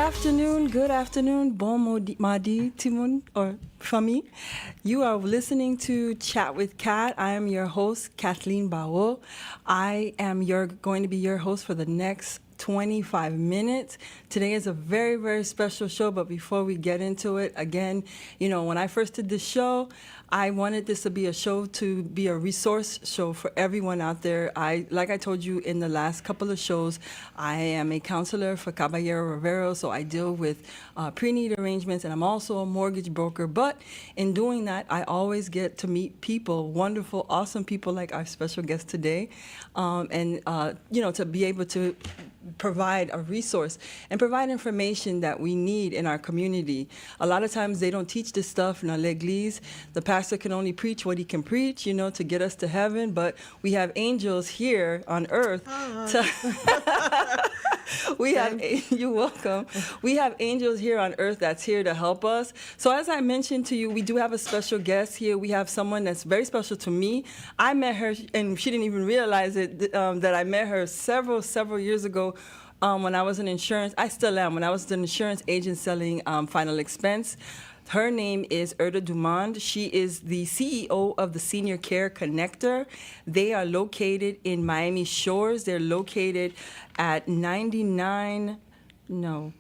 good afternoon, madi, Timon, or Fami. You are listening to Chat with Kat. I am your host, Kathleen Bawo. I am going to be your host for the next 25 minutes. Today is a very, very special show, but before we get into it, again, when I first did this show, I wanted this to be a show to be a resource show for everyone out there. Like I told you in the last couple of shows, I am a counselor for Caballero Rivero, so I deal with pre-need arrangements, and I'm also a mortgage broker. But in doing that, I always get to meet people, wonderful, awesome people like our special guest today, and to be able to provide a resource and provide information that we need in our community. A lot of times they don't teach this stuff in l'église. The pastor can only preach what he can preach, to get us to heaven, but we have angels here on earth. You're welcome. We have angels here on earth that's here to help us. So as I mentioned to you, we do have a special guest here. We have someone that's very special to me. I met her, and she didn't even realize it, that I met her several years ago when I was in insurance. I still am. When I was an insurance agent selling final expense. Her name is Erda Dumond. She is the CEO of the Senior Care Connector. They are located in Miami Shores. They're located at 99 Northeast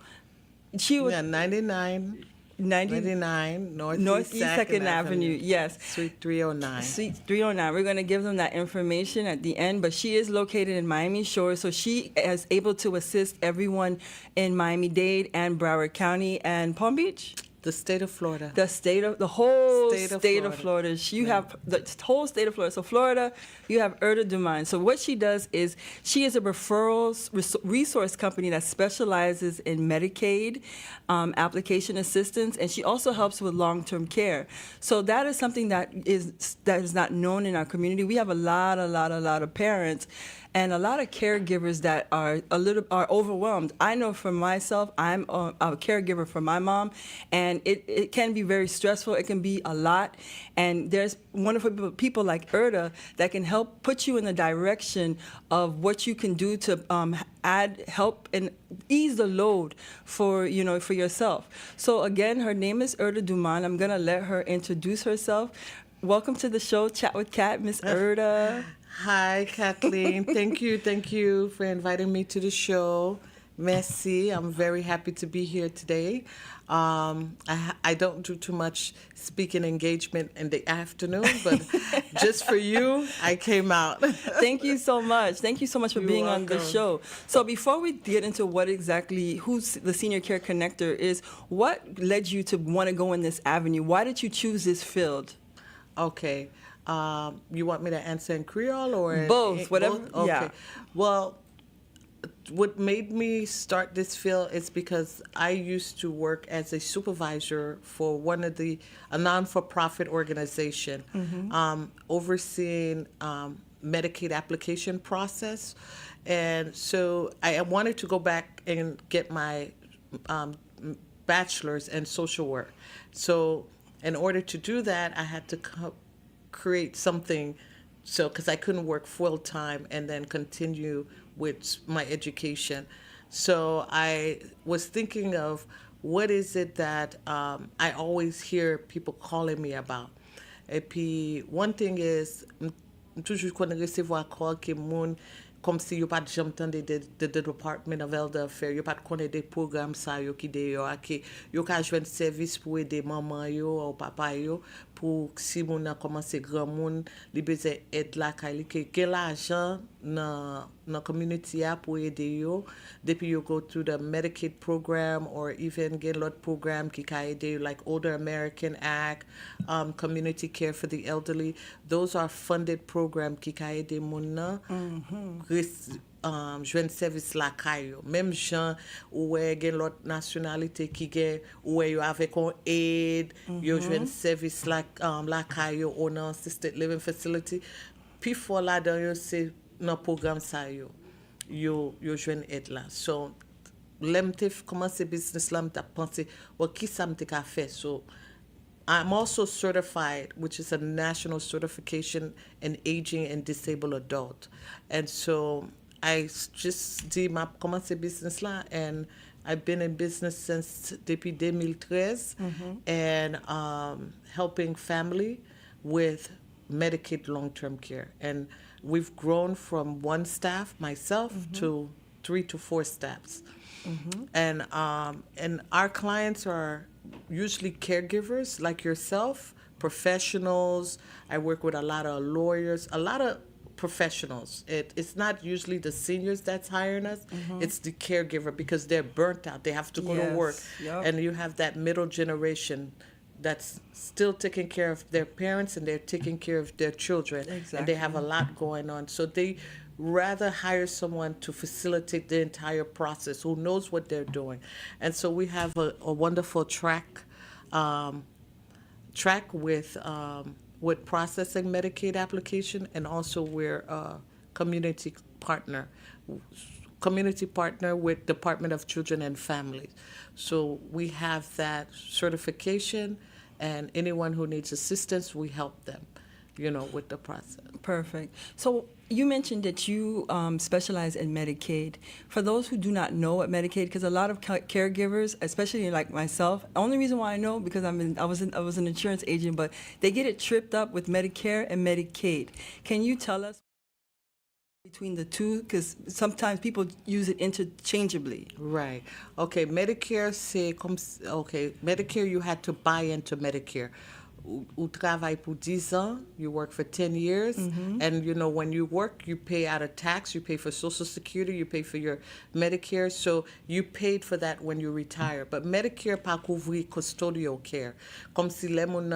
2nd Avenue. Yes. Suite 309. Suite 309. We're going to give them that information at the end, but she is located in Miami Shores, so she is able to assist everyone in Miami-Dade and Broward County and Palm Beach. The state of Florida. The whole state of Florida. You have the whole state of Florida. So Florida, you have Erda Dumond. So what she does is she is a referrals resource company that specializes in Medicaid application assistance, and she also helps with long-term care. So that is something that is not known in our community. We have a lot of parents and a lot of caregivers that are overwhelmed. I know for myself, I'm a caregiver for my mom, and it can be very stressful. It can be a lot, and there's wonderful people like Erda that can help put you in the direction of what you can do to help and ease the load for yourself. So again, her name is Erda Dumond. I'm gonna let her introduce herself. Welcome to the show, Chat with Kat, Miss Erda. Hi, Kathleen. Thank you for inviting me to the show. Merci. I'm very happy to be here today. I don't do too much speaking engagement in the afternoon, but just for you, I came out. Thank you so much. Thank you so much for You're being welcome. on the show. So before we get into who's the Senior Care Connector is, what led you to want to go in this avenue? Why did you choose this field? Okay. You want me to answer in Creole or both? Whatever. Both? Okay. Yeah. Well, what made me start this field is because I used to work as a supervisor for a non-for-profit organization, overseeing Medicaid application process, and so I wanted to go back and get my bachelor's in social work. So in order to do that, I had to create something, because I couldn't work full time and then continue with my education. So I was thinking of what is it that I always hear people calling me about. Et puis, one thing is, toujours qu'on recevoir call que moun comme si yo pas jamais entendu the Department of Elder Affairs, yo pas connaît des programmes ça yo qui de yo qui yo ka joindre service pour aider maman yo ou papa yo pour si moun a commencé grand moun li besoin aide la ka li que l'argent na community a pour aider yo depuis you go through the Medicaid program or even get lot program qui ka aider you like Older American Act, community care for the elderly. Those are funded program qui ka aider moun na joindre service la kayo. Même gens ou gen l'autre nationalité qui gen ou yo avec on aide, yo joindre service la kayo ou nan assisted living facility. Puis for la dan yo c'est nan programme sa yo joindre aide la. So lem te commencer business la m'ta penser qui ça m'te ka faire. So I'm also certified, which is a national certification in aging and disabled adult. And so I just did my commencé business là and I've been in business since depuis 2013 and helping family with Medicaid long-term care. And we've grown from one staff, myself, to 3 to 4 staffs. And our clients are usually caregivers like yourself, professionals. I work with a lot of lawyers, a lot of professionals. It's not usually the seniors that's hiring us, it's the caregiver because they're burnt out. They have to go to work. Yep. And you have that middle generation that's still taking care of their parents and they're taking care of their children. And they have a lot going on. So they rather hire someone to facilitate the entire process who knows what they're doing. And so we have a wonderful track with processing Medicaid application, and also we're a community partner with Department of Children and Families. So we have that certification, and anyone who needs assistance, we help them, with the process. Perfect. So you mentioned that you specialize in Medicaid. For those who do not know what Medicaid, because a lot of caregivers, especially like myself, only reason why I know because I was an insurance agent, but they get it tripped up with Medicare and Medicaid. Can you tell us between the two? Because sometimes people use it interchangeably. Right. Okay. Medicare, Medicare, you had to buy into Medicare. Ou travaille pour 10 ans, you work for 10 years, and when you work, you pay out of tax, you pay for Social Security, you pay for your Medicare, so you paid for that when you retire. But Medicare pa couvrir custodial care. Comme si les moun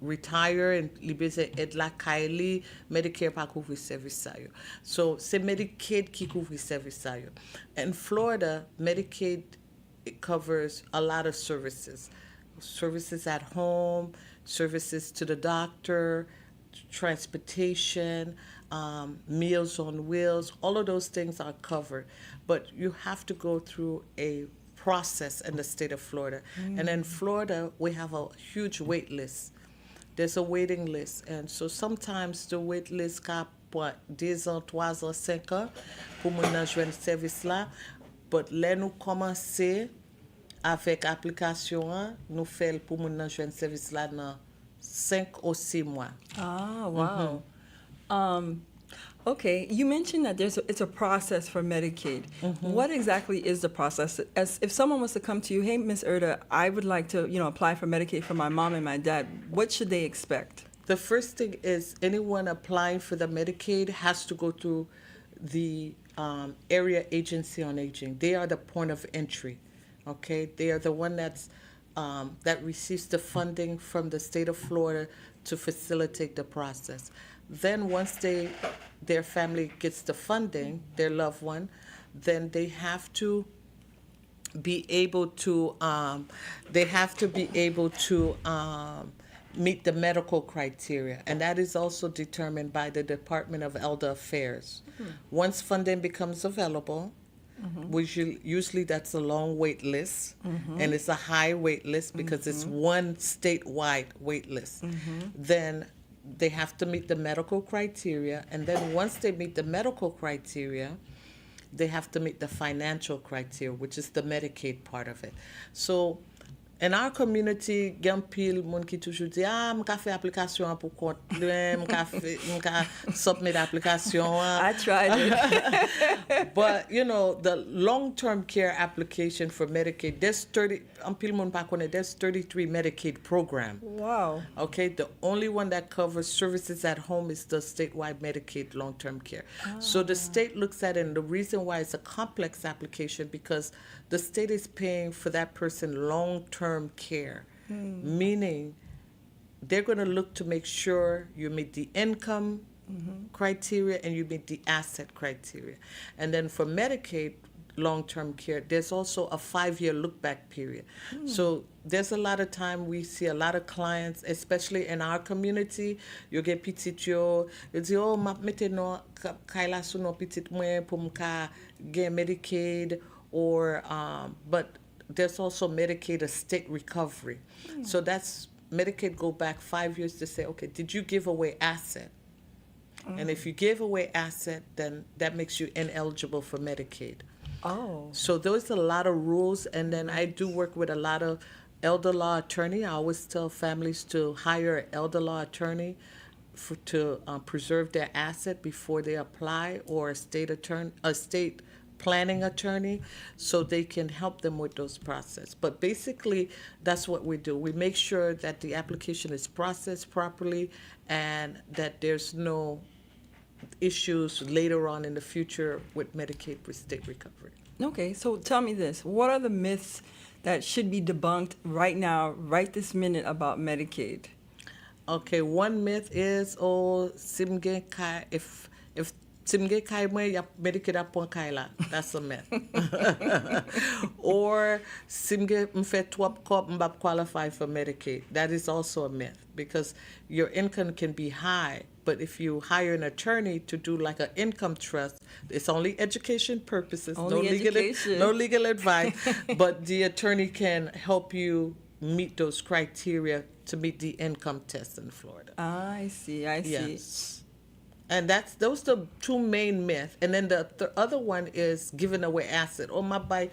retire and li beze aide la kaili, Medicare pa couvrir service sa yo. So c'est Medicaid qui couvrir service sa yo. In Florida, Medicaid, it covers a lot of services. Services at home, services to the doctor, transportation, Meals on Wheels, all of those things are covered. But you have to go through a process in the state of Florida. And in Florida, we have a huge wait list. There's a waiting list. And so sometimes the wait list cap, 2 ans, 3 ans, 5 ans, pour moun nan jwenn service là. But là nous commencer avec application, nous faisons pour moun nan jwenn service là dans 5 ou 6 mois. Ah, wow. Okay, you mentioned that it's a process for Medicaid. What exactly is the process? As if someone was to come to you, hey, Miss Erda, I would like to, apply for Medicaid for my mom and my dad. What should they expect? The first thing is anyone applying for the Medicaid has to go through the Area Agency on Aging. They are the point of entry. Okay, they are the one that receives the funding from the state of Florida to facilitate the process. Then once their family gets the funding, their loved one, then they have to be able to meet the medical criteria, and that is also determined by the Department of Elder Affairs. Once funding becomes available, which usually that's a long wait list, and it's a high wait list because it's one statewide wait list. Then they have to meet the medical criteria, and then once they meet the medical criteria, they have to meet the financial criteria, which is the Medicaid part of it. So in our community, gen pil moun ki toujou di, mka fe aplikasyon pou kont lwen, mka submit aplikasyon. I tried it. But, the long-term care application for Medicaid, there's 33 Medicaid programs. Wow. Okay, the only one that covers services at home is the statewide Medicaid long-term care. So the state looks at it, and the reason why it's a complex application because the state is paying for that person long-term care, meaning they're going to look to make sure you meet the income criteria and you meet the asset criteria. And then for Medicaid long-term care, there's also a 5-year look-back period. So there's a lot of time we see a lot of clients, especially in our community, you get petit yo di, ma mette no kaila sou no petit mwen pou mka gen Medicaid, or but there's also Medicaid estate recovery. So that's Medicaid go back 5 years to say, okay, did you give away asset? And if you gave away asset, then that makes you ineligible for Medicaid. Oh. So there's a lot of rules, and then I do work with a lot of elder law attorney. I always tell families to hire an elder law attorney to preserve their asset before they apply, or a state planning attorney, so they can help them with those process. But basically, that's what we do. We make sure that the application is processed properly and that there's no issues later on in the future with Medicaid for state recovery. Okay, so tell me this. What are the myths that should be debunked right now, right this minute about Medicaid? Okay, one myth is simge kai if simge kai mo ya Medicaid apon kai la. That's a myth. Or simge mfe twap kop mbap qualify for Medicaid. That is also a myth, because your income can be high, but if you hire an attorney to do like an income trust, it's only education purposes, Only education. no legal advice, but the attorney can help you meet those criteria to meet the income test in Florida. I see, I see. Yes. And those the two main myths. And then the other one is giving away asset. Oh, my buy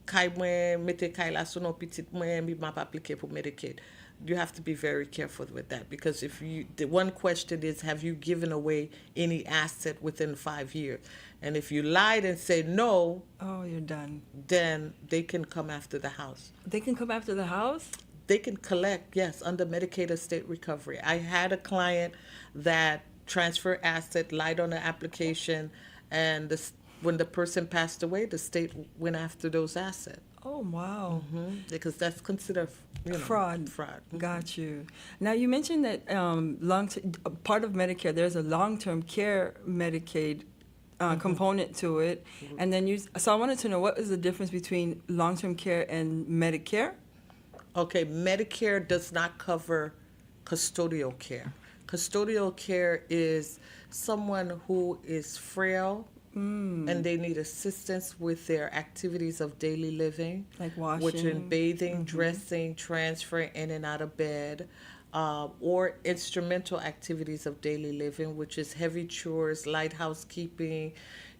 kai mwen mete kai la so no petit mwen mi map applique for Medicaid. You have to be very careful with that, because the one question is, have you given away any asset within 5 years? And if you lied and say no, Oh, you're done. then they can come after the house. They can come after the house? They can collect, yes, under Medicaid or state recovery. I had a client that transferred asset, lied on the application, and when the person passed away, the state went after those assets. Oh, wow. Because that's considered Fraud. Fraud. Got you. Now, you mentioned that part of Medicare, there's a long-term care Medicaid component to it. And then so I wanted to know, what is the difference between long-term care and Medicare? Okay, Medicare does not cover custodial care. Custodial care is someone who is frail and they need assistance with their activities of daily living, Like washing. which in bathing, dressing, transferring in and out of bed, or instrumental activities of daily living, which is heavy chores, light housekeeping,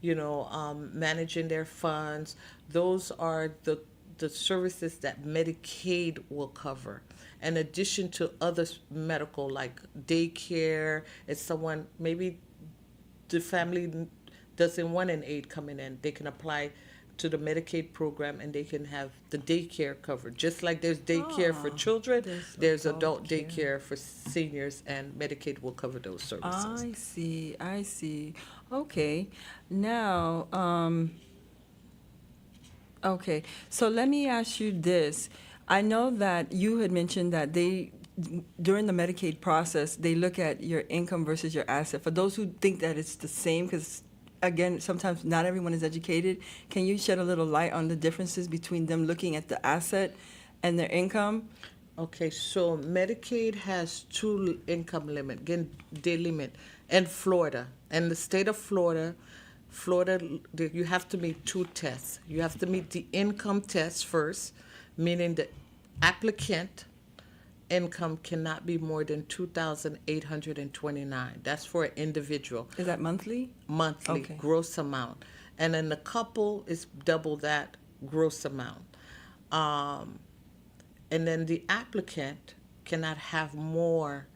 managing their funds. Those are the services that Medicaid will cover, in addition to other medical, like daycare. If someone, maybe the family doesn't want an aide coming in, they can apply to the Medicaid program and they can have the daycare covered. Just like there's daycare for children, there's adult daycare for seniors, and Medicaid will cover those services. I see. Okay. Now, okay, so let me ask you this. I know that you had mentioned that during the Medicaid process, they look at your income versus your asset. For those who think that it's the same, because again, sometimes not everyone is educated, can you shed a little light on the differences between them looking at the asset and their income? Okay, so Medicaid has two income limit, again, day limit, in Florida. In the state of Florida, you have to meet two tests. You have to meet the income test first, meaning the applicant income cannot be more than $2,829. That's for an individual. Is that monthly? Monthly, Okay. gross amount. And then the couple is double that gross amount. And then the applicant cannot have more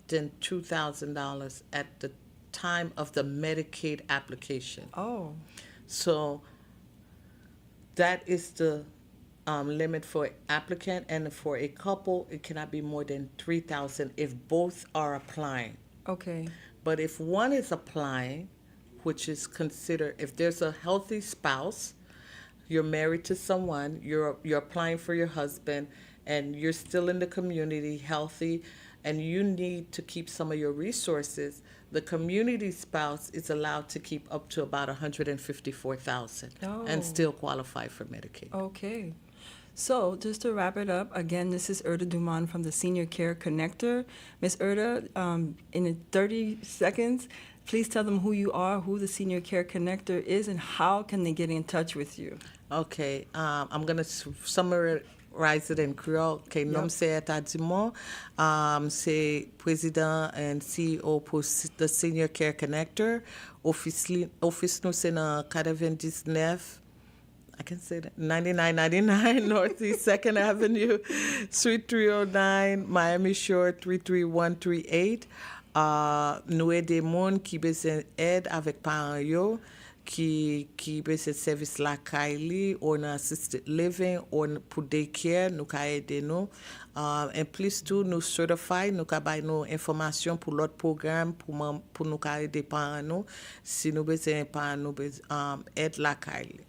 than $2,000 at the time of the Medicaid application. Oh, So that is the limit for applicant, and for a couple, it cannot be more than $3,000 if both are applying. okay. But if one is applying, which is considered, if there's a healthy spouse, you're married to someone, you're applying for your husband, and you're still in the community, healthy, and you need to keep some of your resources, the community spouse is allowed to keep up to about $154,000 Oh. and still qualify for Medicaid. Okay. So just to wrap it up, again, this is Erda Duman from the Senior Care Connector. Ms. Erda, in 30 seconds, please tell them who you are, who the Senior Care Connector is, and how can they get in touch with you. Okay, I'm going to summarize it in Creole. Okay, nom c'est Tadimo. C'est président and CEO pour the Senior Care Connector. Office nous c'est dans 99 I can say that, 9999 Northeast 2nd Avenue, Suite 309, Miami Shore 33138. Nou ede moun ki beze aide avec parents yo, qui beze service la kaili, ou nan assisted living, ou pour daycare, nou ka aide nou. And plus tout, nous certify, nous ka bay nou information pour l'autre programme, pour nou ka aide parents nou, si nou beze parents nou beze aide la kaili.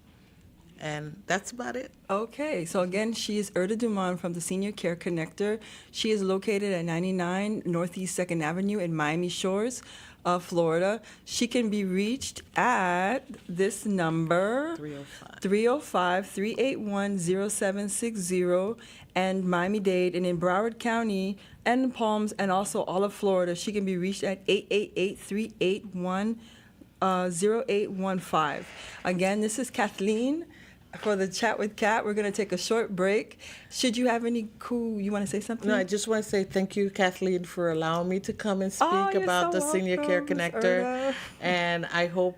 And that's about it. Okay, so again, she is Erda Duman from the Senior Care Connector. She is located at 99 Northeast 2nd Avenue in Miami Shores, Florida. She can be reached at this number, 305-381-0760, and Miami-Dade, and in Broward County and Palms, and also all of Florida, she can be reached at 888-381-0815. Again, this is Kathleen for the Chat with Kat. We're going to take a short break. Should you have any you want to say something? No, I just want to say thank you, Kathleen, for allowing me to come and speak about the Senior Care Connector. And I hope,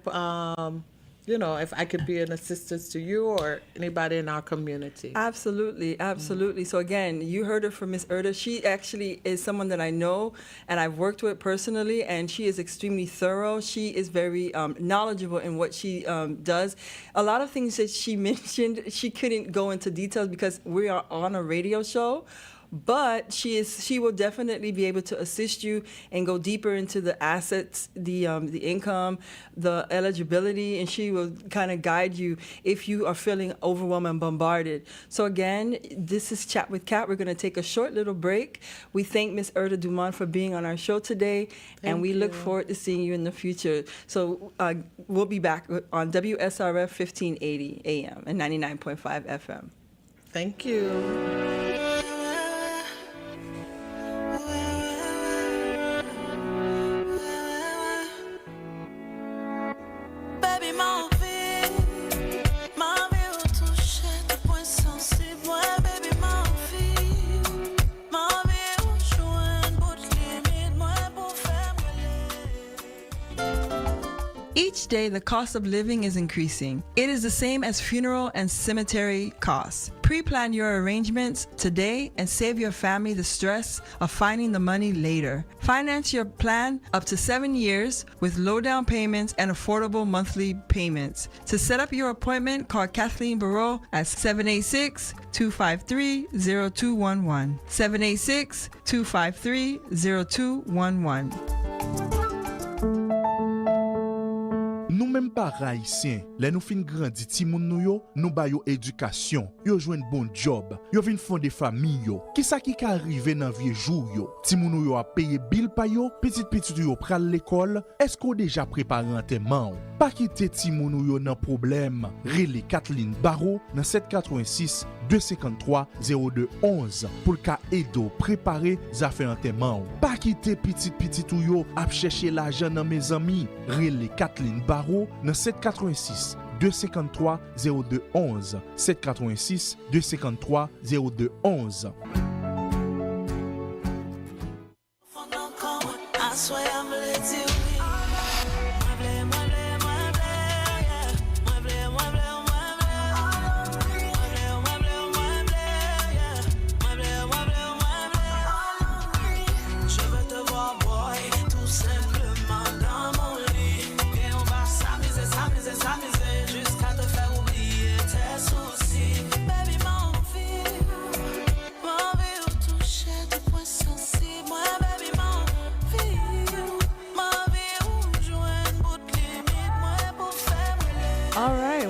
if I could be an assistance to you or anybody in our community. Absolutely, absolutely. So again, you heard her from Miss Erda. She actually is someone that I know and I've worked with personally, and she is extremely thorough. She is very knowledgeable in what she does. A lot of things that she mentioned, she couldn't go into details because we are on a radio show. But she will definitely be able to assist you and go deeper into the assets, the income, the eligibility, and she will kind of guide you if you are feeling overwhelmed and bombarded. So again, this is Chat with Kat. We're going to take a short little break. We thank Ms. Erda Duman for being on our show today, and we look forward to seeing you in the future. So we'll be back on WSRF 1580 AM and 99.5 FM. Thank you. Each day, the cost of living is increasing. It is the same as funeral and cemetery costs. Pre-plan your arrangements today and save your family the stress of finding the money later. Finance your plan up to 7 years with low down payments and affordable monthly payments. To set up your appointment, call Kathleen Barreau at 786-253-0211. 786-253-0211. Nou menm pa haïtien, lè nou fin grandi ti moun nou yo, nou ba yo edukasyon, yo jwen bon job, yo vin fonde fami yo. Ki sa ki ka arrive nan vie jou yo? Ti moun nou yo a paye bil pa yo, petit yo pral l'école, esko deja prepare anterman ou? Pa kite ti moun nou yo nan problem, rele Kathleen Barreau nan 786-253-0211 pou ka edo prepare zafè anterman ou. Pa kite petit ou yo ap chèche l'ajan nan mes ami, rele Kathleen Barreau dans 786-253-0211. 786-253-0211.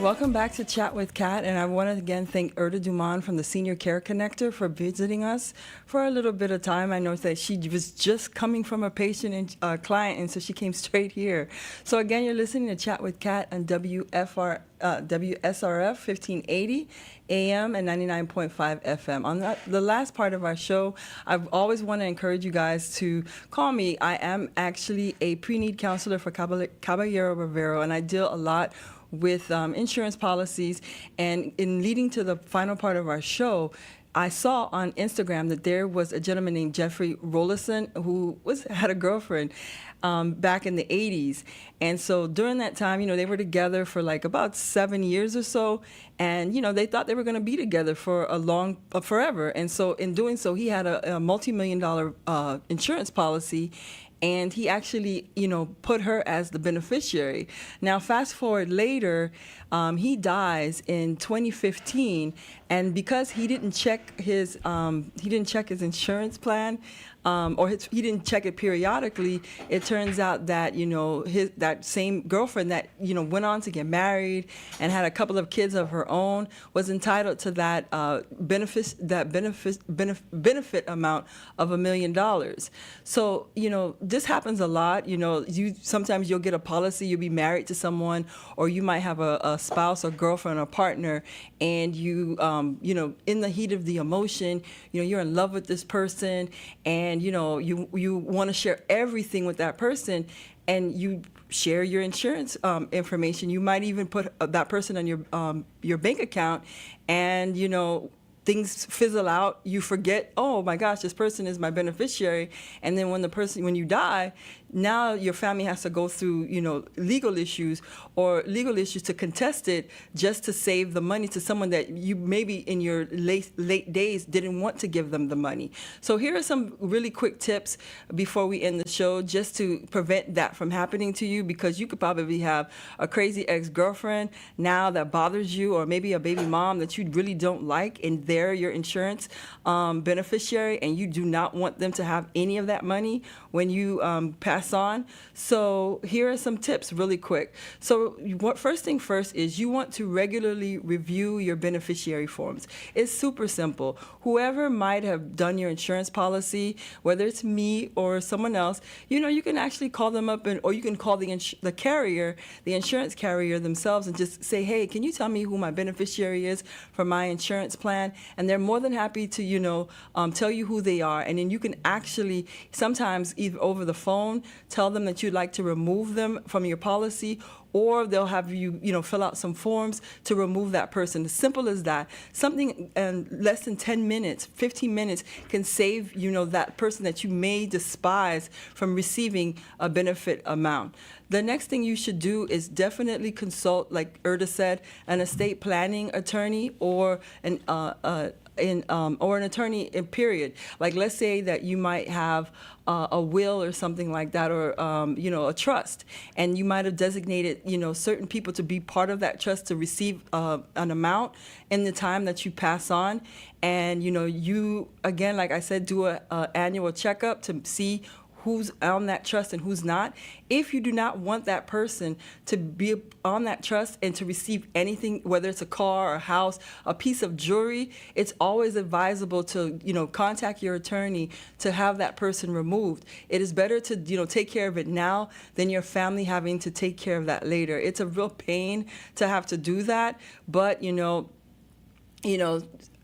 Welcome back to Chat with Kat, and I want to again thank Erda Duman from the Senior Care Connector for visiting us for a little bit of time. I know that she was just coming from a patient and client, and so she came straight here. So again, you're listening to Chat with Kat on WSRF 1580 AM and 99.5 FM. On the last part of our show, I always want to encourage you guys to call me. I am actually a pre-need counselor for Caballero Rivero, and I deal a lot with insurance policies. And in leading to the final part of our show, I saw on Instagram that there was a gentleman named Jeffrey Rollison who had a girlfriend back in the 80s. And so during that time, they were together for like about 7 years or so. And, they thought they were going to be together for forever. And so in doing so, he had a multi-million-dollar insurance policy. And he actually, put her as the beneficiary. Now, fast forward later, he dies in 2015, and because he didn't check his insurance plan, he didn't check it periodically, it turns out that that same girlfriend that went on to get married and had a couple of kids of her own was entitled to that benefit amount of $1 million. So this happens a lot. Sometimes you'll get a policy, you'll be married to someone, or you might have a spouse or girlfriend or partner, and you in the heat of the emotion, you're in love with this person, and you want to share everything with that person, and you share your insurance information. You might even put that person on your bank account, and things fizzle out. You forget, oh my gosh, this person is my beneficiary. And then when you die, now your family has to go through, legal issues to contest it just to save the money to someone that you maybe in your late days didn't want to give them the money. So here are some really quick tips before we end the show, just to prevent that from happening to you, because you could probably have a crazy ex-girlfriend now that bothers you, or maybe a baby mom that you really don't like, and they're your insurance beneficiary, and you do not want them to have any of that money when you pass on. So here are some tips really quick. So first thing first is you want to regularly review your beneficiary forms. It's super simple. Whoever might have done your insurance policy, whether it's me or someone else, you can actually call them up, or you can call the insurance carrier themselves, and just say, hey, can you tell me who my beneficiary is for my insurance plan? And they're more than happy to tell you who they are. And then you can actually sometimes either over the phone tell them that you'd like to remove them from your policy, or they'll have you, fill out some forms to remove that person. As simple as that. Something in less than 10 minutes, 15 minutes can save, that person that you may despise from receiving a benefit amount. The next thing you should do is definitely consult, like Erda said, an estate planning attorney or an attorney in period. Like, let's say that you might have a will or something like that, or a trust, and you might have designated certain people to be part of that trust to receive an amount in the time that you pass on. And you, again, like I said, do a annual checkup to see who's on that trust and who's not. If you do not want that person to be on that trust and to receive anything, whether it's a car, a house, a piece of jewelry, it's always advisable to, contact your attorney to have that person removed. It is better to, take care of it now than your family having to take care of that later. It's a real pain to have to do that, but,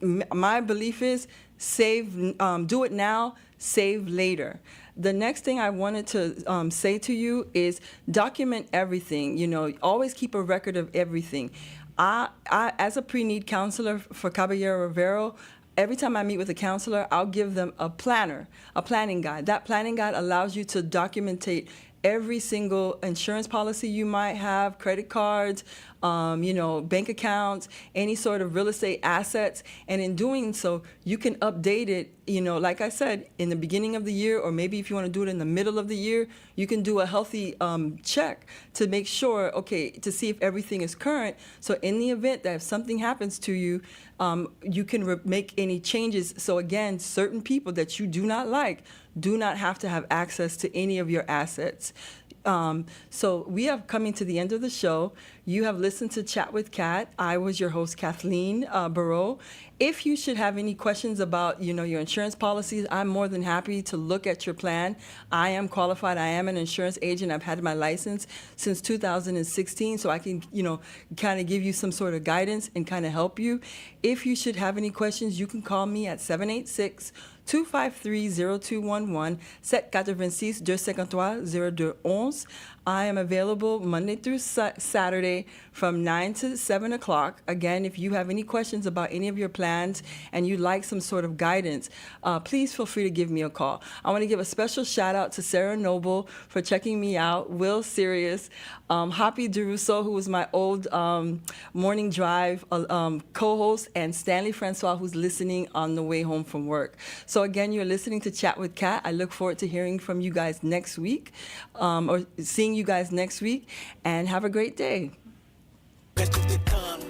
my belief is do it now, save later. The next thing I wanted to say to you is document everything. Always keep a record of everything. I as a pre-need counselor for Caballero Rivero, every time I meet with a counselor, I'll give them a planning guide. That planning guide allows you to documentate every single insurance policy you might have, credit cards, bank accounts, any sort of real estate assets. And in doing so, you can update it, like I said, in the beginning of the year, or maybe if you want to do it in the middle of the year, you can do a healthy check to make sure, to see if everything is current. So in the event that if something happens to you, you can make any changes. So again, certain people that you do not like do not have to have access to any of your assets. So we are coming to the end of the show. You have listened to Chat with Kat. I was your host, Kathleen Barreau. If you should have any questions about, your insurance policies, I'm more than happy to look at your plan. I am qualified. I am an insurance agent. I've had my license since 2016, so I can, kind of give you some sort of guidance and kind of help you. If you should have any questions, you can call me at 786 253-0211, 786-253-0211. I am available Monday through Saturday from 9 to 7 o'clock. Again, if you have any questions about any of your plans and you'd like some sort of guidance, please feel free to give me a call. I want to give a special shout out to Sarah Noble for checking me out, Will Sirius, Hoppy DeRusso, who was my old Morning Drive co-host, and Stanley Francois, who's listening on the way home from work. So again, you're listening to Chat with Kat. I look forward to hearing from you guys next week, or seeing you guys next week, and have a great day. Reste de calme,